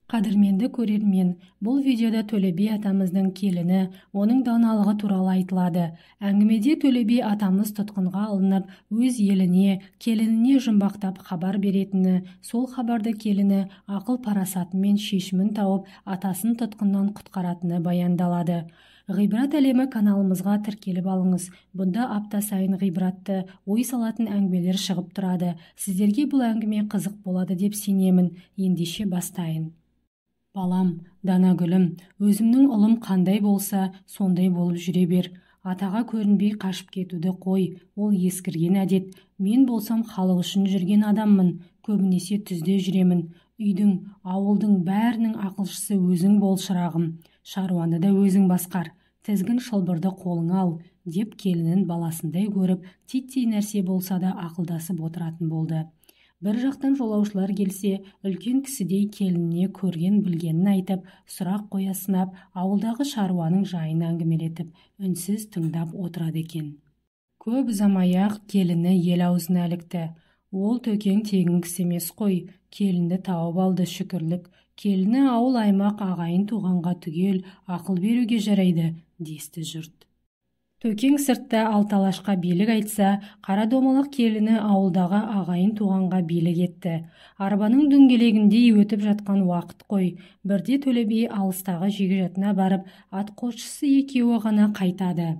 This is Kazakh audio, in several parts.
Қадірменді көрермен, бұл видеода Төле би атамыздың келіні, оның даналығы туралы айтылады. Әңгімеде Төле би атамыз тұтқынға алынып, өз еліне, келініне жұмбақтап хабар беретіні, сол хабарды келіні ақыл-парасатымен шешімін тауып, атасын тұтқыннан құтқаратыны баяндалады. Ғибрат әлемі каналымызға тіркеліп алыңыз. Бұнда апта сайын ғибратты, ой салатын әңгімелер шығып тұрады. Сіздерге бұл әңгіме қызық болады деп сенемін. Ендеше бастайын. Балам, Данагүлім, өзімнің ұлым қандай болса, сондай болып жүре бер. Атаға көрінбей қашып кетуді қой, ол ескірген әдет. Мен болсам халық үшін жүрген адаммын, көбінесе түзде жүремін. Үйдің, ауылдың бәрінің ақылшысы өзің бол шырағым. Шаруаны да өзің басқар. Тізгін шылбырды қолыңа ал, деп келінін баласындай көріп, титтей нәрсе болса да ақылдасып отыратын болды. Бір жақтан жолаушылар келсе, үлкен кісідей келініне көрген білгенін айтып, сұрақ қоя сынап, ауылдағы шаруаның жайын әңгімелетіп, үнсіз тыңдап отырады екен. Көп ұзамай-ақ келіні ел аузына ілікті. Ол Төкең тегін кісі емес қой, келінді тауып алды шүкірлік. Келіні ауыл аймақ ағайын туғанға түгел ақыл беруге жарайды, десті жұрт. Төкең сыртта алталашқа билік айтса, қара домалақ келіні ауылдағы ағайын туғанға билік етті. Арбаның дөңгелегіндей өтіп жатқан уақыт қой. Бірде Төле би алыстағы жегжатына барып, атқосшысы екеуі ғана қайтады.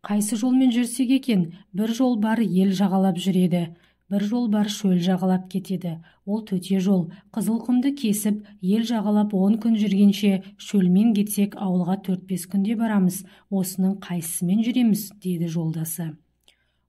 Қайсы жолмен жүрсек екен, бір жол бар ел жағалап жүреді. Бір жол бар шөл жағалап кетеді. Ол төте жол. Қызылқұмды кесіп, ел жағалап 10 күн жүргенше, шөлмен кетсек ауылға 4-5 күнде барамыз. Осының қайсысымен жүреміз, деді жолдасы.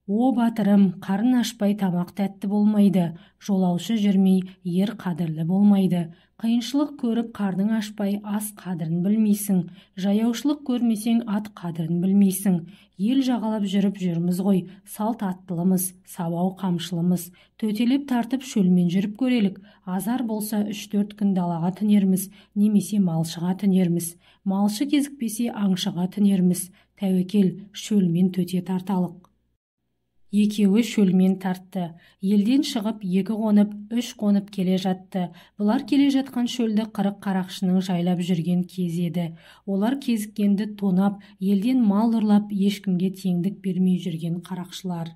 О батырым, қарын ашпай тамақ тәтті болмайды. Жолаушы жүрмей, ер қадірлі болмайды. Қиыншылық көріп қарның ашпай ас қадірін білмейсің. Жаяушылық көрмесең ат қадірін білмейсің. Ел жағалап жүрміз ғой, салт аттылымыз, сабау қамшылымыз. Төтелеп тартып шөлмен жүріп көрелік. Азар болса 3-4 күн далаға түнерміз, немесе малшыға түнерміз. Малшы кезікпесе аңшыға түнерміз. Тәуекел, шөлмен төте тарталық. Екеуі шөлмен тартты. Елден шығып 2 қонып, 3 қонып келе жатты. Бұлар келе жатқан шөлді 40 қарақшының жайлап жүрген кез еді. Олар кезіккенді тонап, елден мал ұрлап, ешкімге теңдік бермей жүрген қарақшылар.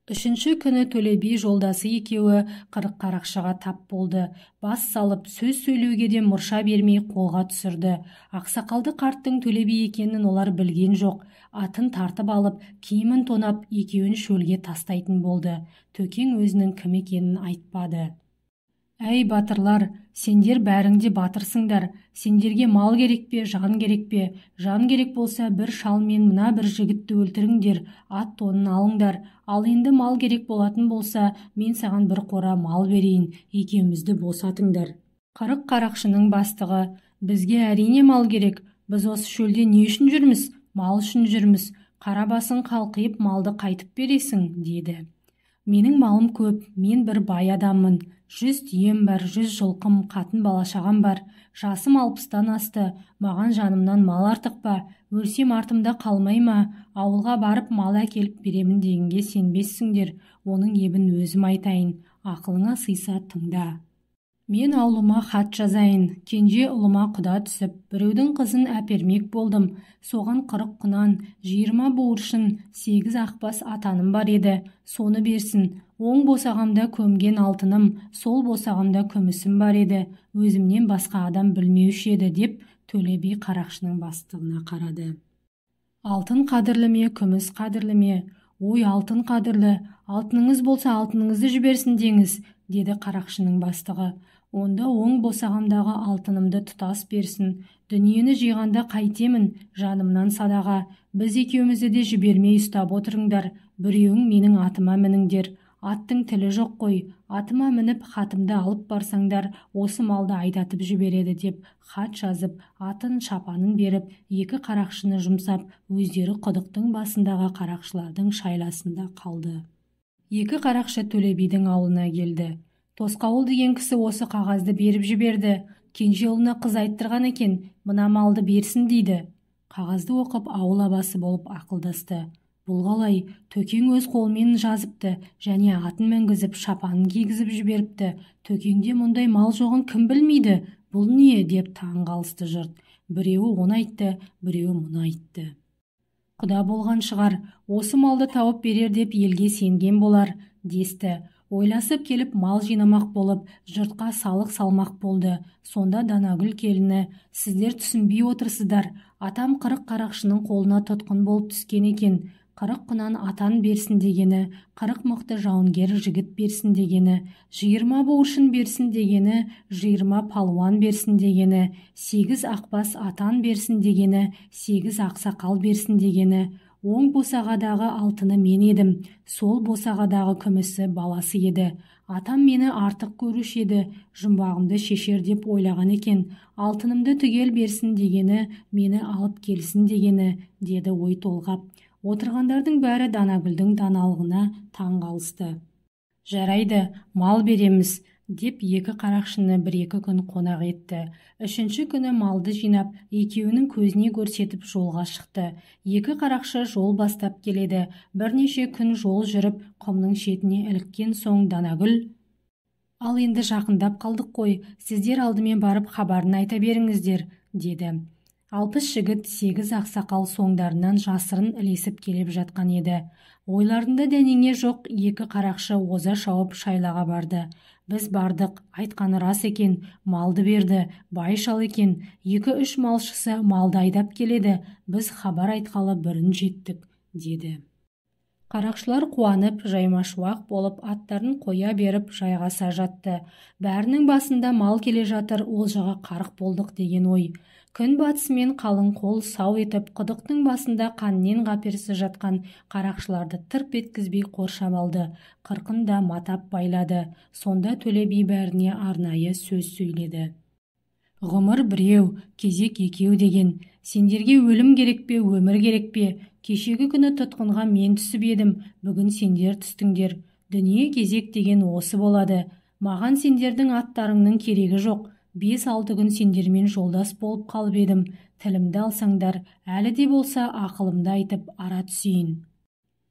3-ші күні Төле би жолдасы екеуі 40 қарақшыға тап болды. Бас салып, сөз сөйлеуге де мұрша бермей қолға түсірді. Ақсақалды қарттың Төле би екенін олар білген жоқ. Атын тартып алып, киімін тонап, екеуін шөлге тастайтын болды. Төкең өзінің кім екенін айтпады. Әй батырлар, сендер бәріңде батырсыңдар. Сендерге мал керек пе, жан керек пе? Жан керек болса, бір шал мен мына бір жігітті өлтіріңдер, ат тонын алыңдар. Ал енді мал керек болатын болса, мен саған бір қора мал берейін, екеумізді босатыңдар. 40 қарақшының бастығы: бізге әрине мал керек. Біз осы шөлде не үшін жүрміз? Мал үшін жүрміз. Қара басың қалқиып, малды қайтып бересің, деді. Менің малым көп, мен бір бай адаммын. 100 түйем бар, 100 жылқым, қатын балашағам бар. Жасым 60-тан асты. Маған жанымнан мал артық па? Өлсем артымда қалмай ма? Ауылға барып мал әкеліп беремін дегенге сенбессіңдер. Оның ебін өзім айтайын. Ақылыңа сыйса тыңда. Мен аулыма хат жазайын. Кенже ұлыма құда түсіп, біреудің қызын әпермек болдым. Соған 40 құнан, 20 буыршын, 8 ақбас атаным бар еді. Соны берсін. Оң босағамда көмген алтыным, сол босағамда күмісім бар еді. Өзімнен басқа адам білмеуші еді, деп Төле би қарақшының бастығына қарады. Алтын қадірлі ме, күміс қадірлі ме? Ой, алтын қадірлі. Алтыныңыз болса алтыныңызды жіберсін деңіз, деді қарақшының бастығы. Онда оң босағамдағы алтынымды тұтас берсін. Дүниені жиғанда қайтемін, жанымнан садаға. Біз екеумізді де жібермей ұстап отырыңдар. Біреуің менің атыма мініңдер. Аттың тілі жоқ қой. Атыма мініп, хатымды алып барсаңдар, осы малды айдатып жібереді, деп хат жазып, атын шапанын беріп, 2 қарақшыны жұмсап, өздері құдықтың басындағы қарақшылардың шайласында қалды. 2 қарақшы Төле бидің ауылына келді. Тосқауыл деген кісі осы қағазды беріп жіберді. Кенже ұлына қыз айттырған екен, мына малды берсін дейді. Қағазды оқып ауыл абасы болып ақылдасты. Бұл қалай? Төкең өз қолымен жазыпты, және атын мінгізіп, шапанын кигізіп жіберіпті. Төкеңде мұндай мал жоғын кім білмейді? Бұл не? Деп таң қалысты жұрт. Біреуі оны айтты, біреуі мұны айтты. Құда болған шығар, осы малды тауып берер деп елге сенген болар, десті. Ойласып келіп мал жинамақ болып, жұртқа салық салмақ болды. Сонда Данагүл келіні: сіздер түсінбей отырсыздар, атам 40 қарақшының қолына тұтқын болып түскен екен. 40 құнан атан берсін дегені, 40 мықты жауынгер жігіт берсін дегені, 20 буыршын берсін дегені, 20 палуан берсін дегені, 8 ақбас атан берсін дегені, 8 ақсақал берсін дегені. Оң босағадағы алтыны мен едім, сол босағадағы күмісі баласы еді. Атам мені артық көруші еді, жұмбағымды шешер деп ойлаған екен. Алтынымды түгел берсін дегені, мені алып келсін дегені, деді ой толғап. Отырғандардың бәрі Данагүлдің даналығына таң қалысты. Жарайды, мал береміз, деп 2 қарақшыны 1-2 күн қонақ етті. 3-ші күні малды жинап, екеуінің көзіне көрсетіп жолға шықты. 2 қарақшы жол бастап келеді. Бірнеше күн жол жүріп, құмның шетіне іліккен соң Данагүл: ал енді жақындап қалдық қой, сіздер алдымен барып хабарын айта беріңіздер, деді. 60 жігіт 8 ақсақал соңдарынан жасырын ілесіп келіп жатқан еді. Ойларында дәнеңе жоқ 2 қарақшы оза шауып шайлаға барды. Біз бардық, айтқаны рас екен, малды берді, бай шал екен. 2-3 малшысы малды айдап келеді, біз хабар айтқалы бірін жеттік, деді. Қарақшылар қуанып, жаймашуақ болып, аттарын қоя беріп жайғаса жатты. Бәрінің басында мал келе жатыр, олжаға қарық болдық деген ой. Күн батысымен қалың қол сау етіп, құдықтың басында қаннен қаперсіз жатқан қарақшыларды тырп еткізбей қоршап алды. 40-ын да матап байлады. Сонда Төле би бәріне арнайы сөз сөйледі. Ғұмыр біреу, кезек екеу деген. Сендерге өлім керек пе, өмір керек пе? Кешегі күні тұтқынға мен түсіп едім, бүгін сендер түстіңдер. Дүние кезек деген осы болады. Маған сендердің аттарыңның керегі жоқ. 5-6 күн сендермен жолдас болып қалып едім. Тілімді алсаңдар, әлі де болса ақылымды айтып ара түсейін.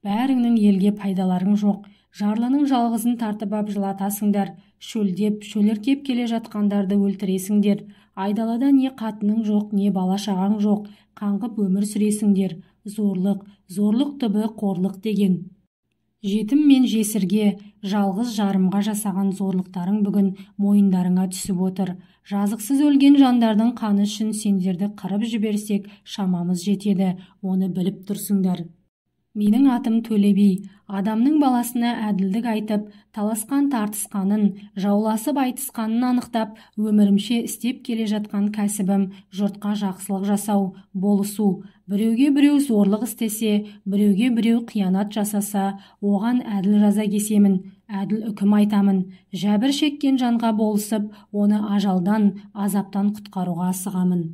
Бәріңнің елге пайдаларың жоқ. Жарлының жалғызын тартып ап жылатасыңдар. Шөлдеп, шөліркеп келе жатқандарды өлтіресіңдер. Айдалада не қатының жоқ, не бала шағаң жоқ. Қаңғып өмір сүресіңдер. Зорлық түбі қорлық деген. Жетім мен жесірге, жалғыз жарымға жасаған зорлықтарың бүгін мойындарыңа түсіп отыр. Жазықсыз өлген жандардың қаны үшін сендерді қырып жіберсек, шамамыз жетеді, оны біліп тұрсыңдар. Менің атым Төле би. Адамның баласына әділдік айтып, таласқан тартысқанын, жауласып айтысқанын анықтап, өмірімше істеп келе жатқан кәсібім жұртқа жақсылық жасау, болысу. Біреуге біреу зорлық істесе, біреуге біреу қиянат жасаса, оған әділ жаза кесемін, әділ үкім айтамын. Жәбір шеккен жанға болысып, оны ажалдан, азаптан құтқаруға асығамын.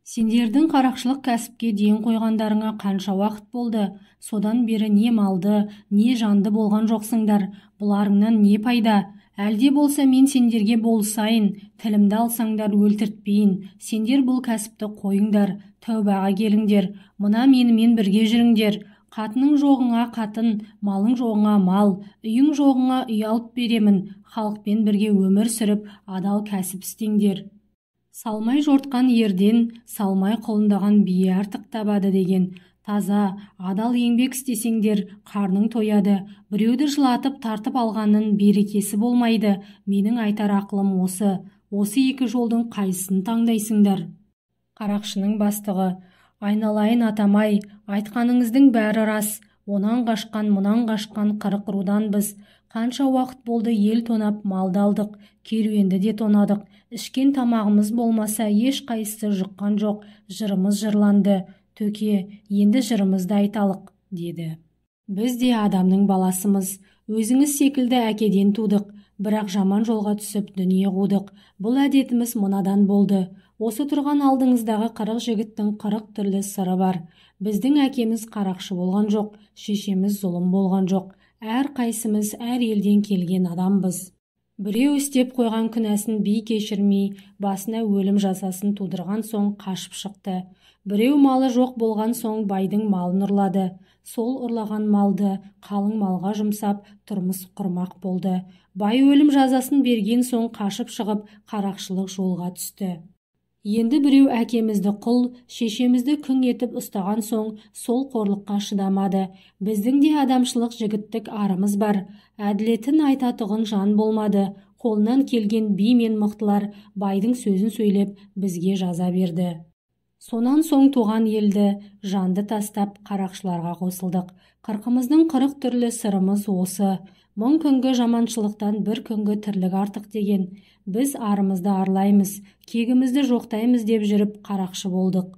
Сендердің қарақшылық кәсіпке ден қойғандарыңа қанша уақыт болды? Содан бері не малды, не жанды болған жоқсыңдар. Бұларыңнан не пайда? Әлде болса мен сендерге болысайын, тілімді алсаңдар өлтіртпейін. Сендер бұл кәсіпті қойыңдар, тәубаға келіңдер. Мына менімен бірге жүріңдер. Қатының жоғыңа қатын, малың жоғыңа мал, үйің жоғыңа үй алып беремін. Халықпен бірге өмір сүріп, адал кәсіп істеңдер. Салмай жортқан ерден, салмай құлындаған бие артық табады деген. Таза, адал еңбек істесеңдер, қарның тояды. Біреуді жылатып тартып алғанның берекесі болмайды. Менің айтар ақылым осы. Осы 2 жолдың қайсысын таңдайсыңдар? Қарақшының бастығы: айналайын атамай, айтқаныңыздың бәрі рас. Онан қашқан, мұнан қашқан 40 рудан біз. Қанша уақыт болды ел тонап малды алдық, керуенді де тонадық. Ішкен тамағымыз болмаса еш қайсысы жұққан жоқ, жырымыз жырланды. Төке, енді жырымызды айталық, деді. Біз де адамның баласымыз, өзіңіз секілді әкеден тудық, бірақ жаман жолға түсіп дүние қудық. Бұл әдетіміз мынадан болды. Осы тұрған алдыңыздағы 40 жігіттің 40 түрлі сыры бар. Біздің әкеміз қарақшы болған жоқ, шешеміз зұлым болған жоқ. Әр қайсымыз әр елден келген адамбыз. Біреу істеп қойған күнәсін би кешірмей, басына өлім жазасын тудырған соң қашып шықты. Біреу малы жоқ болған соң байдың малын ұрлады. Сол ұрлаған малды қалың малға жұмсап, тұрмыс құрмақ болды. Бай өлім жазасын берген соң қашып шығып, қарақшылық жолға түсті. Енді біреу әкемізді құл, шешемізді күң етіп ұстаған соң, сол қорлыққа шыдамады. Біздің де адамшылық жігіттік арымыз бар. Әділетін айтатұғын жан болмады. Қолынан келген би мен мықтылар байдың сөзін сөйлеп, бізге жаза берді. Сонан соң туған елді, жанды тастап, қарақшыларға қосылдық. Қырқымыздың 40 түрлі сырымыз осы. 1000 күнгі жаманшылықтан бір күнгі тірлік артық деген. Біз арымызды арлаймыз, кегімізді жоқтаймыз деп жүріп қарақшы болдық.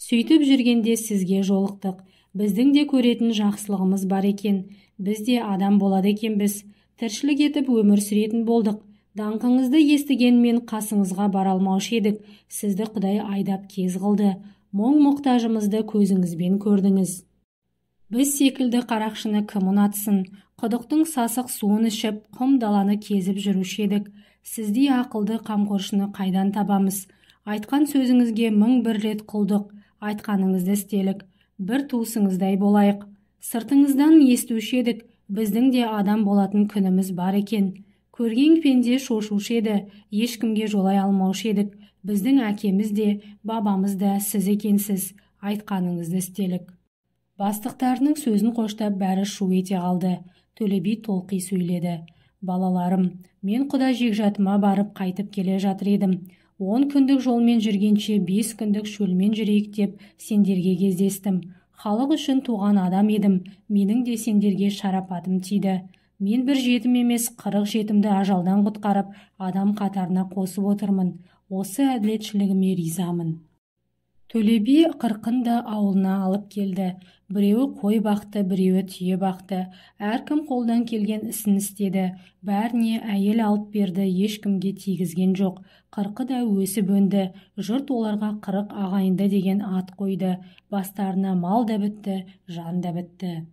Сөйтіп жүргенде сізге жолықтық. Біздің де көретін жақсылығымыз бар екен. Біз де адам болады екенбіз. Тіршілік етіп өмір сүретін болдық. Даңқыңызды естігенмен қасыңызға бара алмаушы едік. Сізді Құдай айдап кез қылды. Мұң-мұқтажымызды көзіңізбен көрдіңіз. Біз секілді қарақшыны кім ұнатсын? Құдықтың сасық суын ішіп, құм даланы кезіп жүруші едік. Сіздей ақылды қамқоршыны қайдан табамыз? Айтқан сөзіңізге 1001 рет құлдық. Айтқаныңызды істелік. Бір туысыңыздай болайық. Сыртыңыздан естуші едік. Біздің де адам болатын күніміз бар екен. Көрген пенде шошушы еді, ешкімге жолай алмаушы едік. Біздің әкеміз де, бабамыз да сіз екенсіз. Айтқаныңызды істелік. Бастықтарының сөзін қоштап бәрі шу ете қалды. Төле би толқи сөйледі. Балаларым, мен құда жекжатыма барып қайтып келе жатыр едім. 10 күндік жолмен жүргенше 5 күндік шөлмен жүрейік деп сендерге кездестім. Халық үшін туған адам едім. Менің де сендерге шарапатым тиді. Мен бір жетім емес, 40 жетімді ажалдан құтқарып, адам қатарына қосып отырмын. Осы әділетшілігіме ризамын. Төле би 40-ды ауылына алып келді. Біреуі қой бақты, біреуі түйе бақты. Әркім қолдан келген ісін істеді. Бәріне әйел алып берді, ешкімге тигізген жоқ. 40-ы да өсіп өнді. Жұрт оларға 40 ағайынды деген ат қойды. Бастарына мал да бітті, жан да бітті.